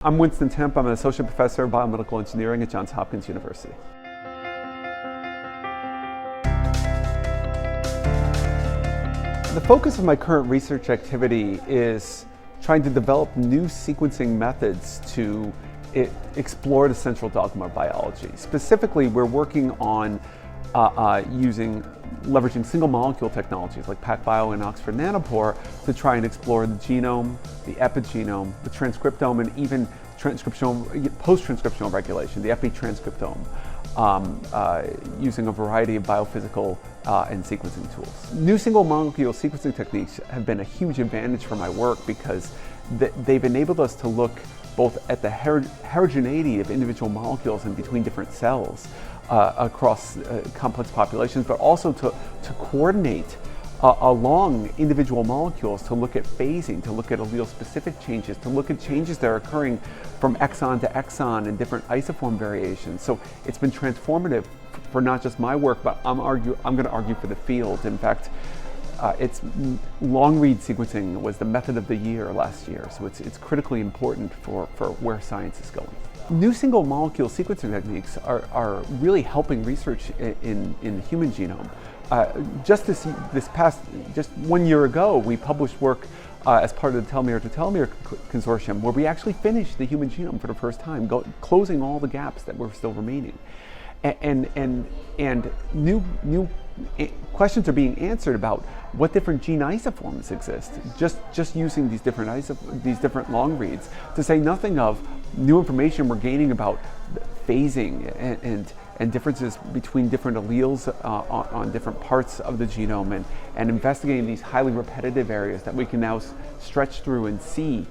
I'm Winston Timp. I'm an associate professor of biomedical engineering at Johns Hopkins University. The focus of my current research activity is trying to develop new sequencing methods to explore the central dogma of biology. Specifically, we're working on leveraging single molecule technologies like PacBio and Oxford Nanopore to try and explore the genome, the epigenome, the transcriptome, and even post-transcriptional regulation, the epitranscriptome, using a variety of biophysical and sequencing tools. New single molecule sequencing techniques have been a huge advantage for my work because they've enabled us to look both at the heterogeneity of individual molecules and between different cells across complex populations, but also to coordinate along individual molecules to look at phasing, to look at allele-specific changes, to look at changes that are occurring from exon to exon and different isoform variations. So it's been transformative for not just my work, but I'm going to argue for the field. In fact, long-read sequencing was the method of the year last year, so it's critically important for where science is going. New single molecule sequencing techniques are really helping research in the human genome. Just 1 year ago, we published work as part of the telomere to telomere consortium, where we actually finished the human genome for the first time, closing all the gaps that were still remaining. And new questions are being answered about what different gene isoforms exist, just using these different long reads, to say nothing of new information we're gaining about phasing and differences between different alleles on different parts of the genome, and investigating these highly repetitive areas that we can now stretch through and see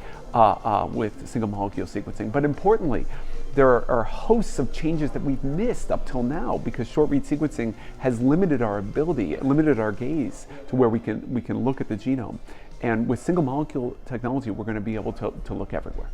with single molecule sequencing. But importantly, there are hosts of changes that we've missed up till now because short read sequencing has limited our gaze to where we can look at the genome. And with single molecule technology, we're going to be able to look everywhere.